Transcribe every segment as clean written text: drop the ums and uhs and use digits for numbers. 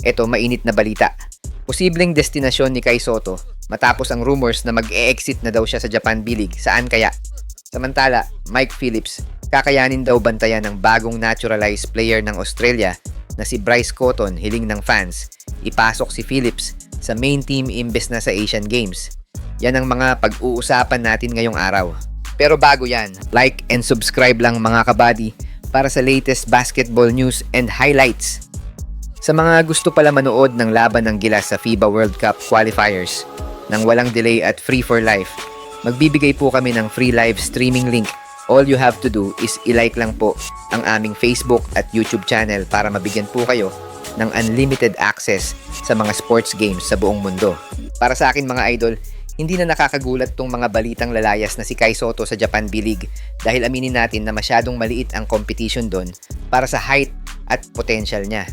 Eto, mainit na balita. Posibleng destinasyon ni Kai Sotto matapos ang rumors na mag-e-exit na daw siya sa Japan B-League. Saan kaya? Samantala, Mike Phillips, kakayanin daw bantayan ng bagong naturalized player ng Australia na si Bryce Cotton. Hiling ng fans, ipasok si Phillips sa main team imbes na sa Asian Games. Yan ang mga pag-uusapan natin ngayong araw. Pero bago yan, like and subscribe lang mga kabady para sa latest basketball news and highlights. Sa mga gusto pala manood ng laban ng Gilas sa FIBA World Cup qualifiers nang walang delay at free for life, magbibigay po kami ng free live streaming link. All you have to do is i-like lang po ang aming Facebook at YouTube channel para mabigyan po kayo ng unlimited access sa mga sports games sa buong mundo. Para sa akin mga idol, hindi na nakakagulat tong mga balitang lalayas na si Kai Sotto sa Japan B-League dahil aminin natin na masyadong maliit ang competition doon para sa height at potential niya.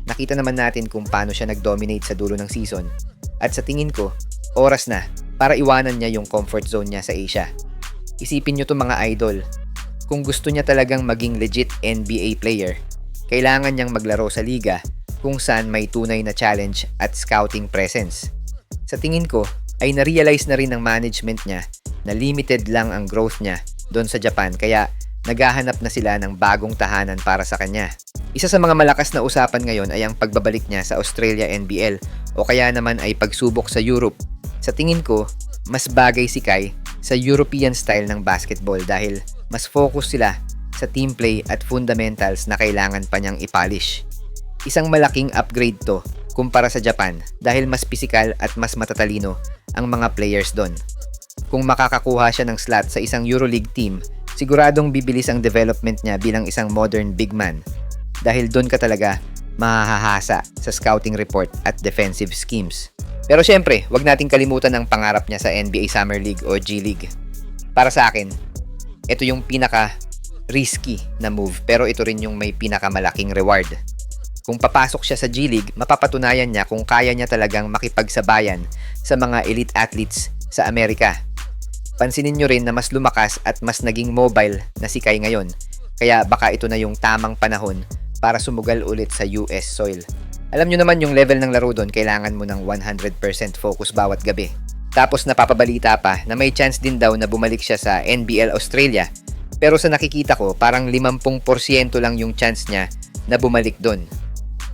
Nakita naman natin kung paano siya nag-dominate sa dulo ng season. At sa tingin ko, oras na para iwanan niya yung comfort zone niya sa Asia. Isipin nyo to mga idol, kung gusto niya talagang maging legit NBA player, kailangan niyang maglaro sa liga kung saan may tunay na challenge at scouting presence. Sa tingin ko, ay na-realize na rin ng management niya na limited lang ang growth niya doon sa Japan kaya naghahanap na sila ng bagong tahanan para sa kanya. Isa sa mga malakas na usapan ngayon ay ang pagbabalik niya sa Australia NBL o kaya naman ay pagsubok sa Europe. Sa tingin ko, mas bagay si Kai sa European style ng basketball dahil mas focus sila sa team play at fundamentals na kailangan pa niyang ipolish. Isang malaking upgrade to kumpara sa Japan dahil mas pisikal at mas matatalino ang mga players doon. Kung makakakuha siya ng slot sa isang EuroLeague team, siguradong bibilis ang development niya bilang isang modern big man. Dahil doon ka talaga mahahasa sa scouting report at defensive schemes. Pero syempre, wag nating kalimutan ang pangarap niya sa NBA Summer League o G League. Para sa akin, ito yung pinaka-risky na move pero ito rin yung may pinakamalaking reward. Kung papasok siya sa G League, mapapatunayan niya kung kaya niya talagang makipagsabayan sa mga elite athletes sa Amerika. Pansinin nyo rin na mas lumakas at mas naging mobile na si Kai ngayon. Kaya baka ito na yung tamang panahon para sumugal ulit sa US soil. Alam nyo naman yung level ng laro doon, kailangan mo ng 100% focus bawat gabi. Tapos napapabalita pa na may chance din daw na bumalik siya sa NBL Australia. Pero sa nakikita ko, parang 50% lang yung chance niya na bumalik doon.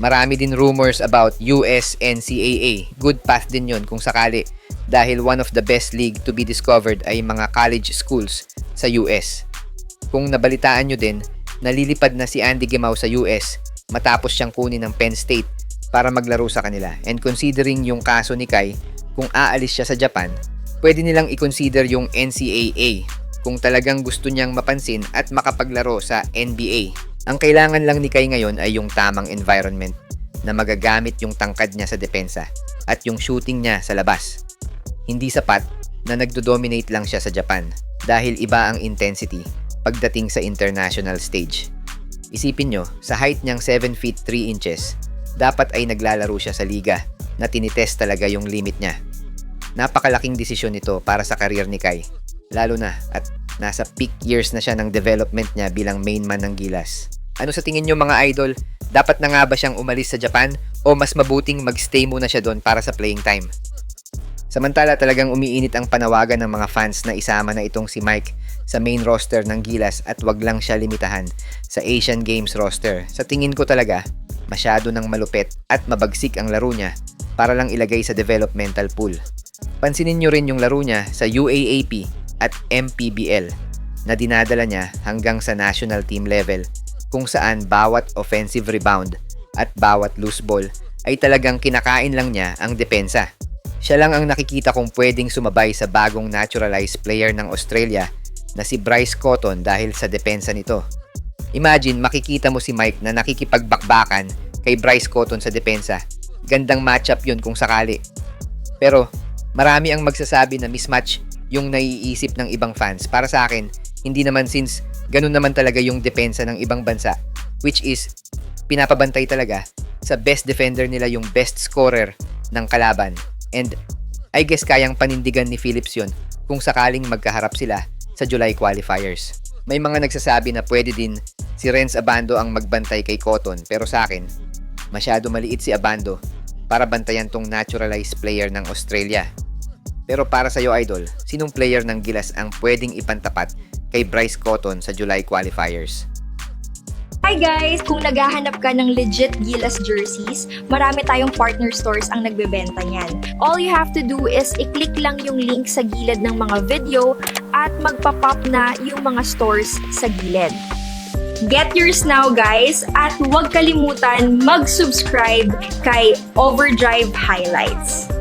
Marami din rumors about US NCAA. Good path din yun kung sakali dahil one of the best league to be discovered ay mga college schools sa US. Kung nabalitaan nyo din, nalilipad na si Andy Gemau sa US matapos siyang kunin ng Penn State para maglaro sa kanila. And considering yung kaso ni Kai, kung aalis siya sa Japan, pwede nilang i-consider yung NCAA kung talagang gusto niyang mapansin at makapaglaro sa NBA. Ang kailangan lang ni Kai ngayon ay yung tamang environment na magagamit yung tangkad niya sa depensa at yung shooting niya sa labas. Hindi sapat na nagdo-dominate lang siya sa Japan dahil iba ang intensity pagdating sa international stage. Isipin nyo, sa height niyang 7 feet 3 inches, dapat ay naglalaro siya sa liga na tinitest talaga yung limit niya. Napakalaking desisyon nito para sa career ni Kai, lalo na at nasa peak years na siya ng development niya bilang main man ng Gilas. Ano sa tingin nyo mga idol? Dapat na nga ba siyang umalis sa Japan o mas mabuting magstay muna siya doon para sa playing time? Samantala talagang umiinit ang panawagan ng mga fans na isama na itong si Mike sa main roster ng Gilas at wag lang siya limitahan sa Asian Games roster. Sa tingin ko talaga, masyado nang malupit at mabagsik ang laro niya para lang ilagay sa developmental pool. Pansinin nyo rin yung laro niya sa UAAP at MPBL na dinadala niya hanggang sa national team level kung saan bawat offensive rebound at bawat loose ball ay talagang kinakain lang niya ang depensa. Siya lang ang nakikita kong pwedeng sumabay sa bagong naturalized player ng Australia na si Bryce Cotton dahil sa depensa nito. Imagine makikita mo si Mike na nakikipagbakbakan kay Bryce Cotton sa depensa. Gandang matchup yun kung sakali. Pero marami ang magsasabi na mismatch yung naiisip ng ibang fans. Para sa akin, hindi naman since ganun naman talaga yung depensa ng ibang bansa, which is pinapabantay talaga sa best defender nila yung best scorer ng kalaban. And I guess kayang panindigan ni Phillips yun kung sakaling magkaharap sila sa July qualifiers. May mga nagsasabi na pwede din si Renz Abando ang magbantay kay Cotton pero sa akin, Masyado maliit si Abando para bantayan tong naturalized player ng Australia. Pero para sa'yo, Idol, sinong player ng Gilas ang pwedeng ipantapat kay Bryce Cotton sa July qualifiers? Hi guys! Kung naghahanap ka ng legit Gilas jerseys, marami tayong partner stores ang nagbebenta niyan. All you have to do is i-click lang yung link sa gilid ng mga video at magpa-pop na yung mga stores sa gilid. Get yours now guys at huwag kalimutan mag-subscribe kay Overdrive Highlights.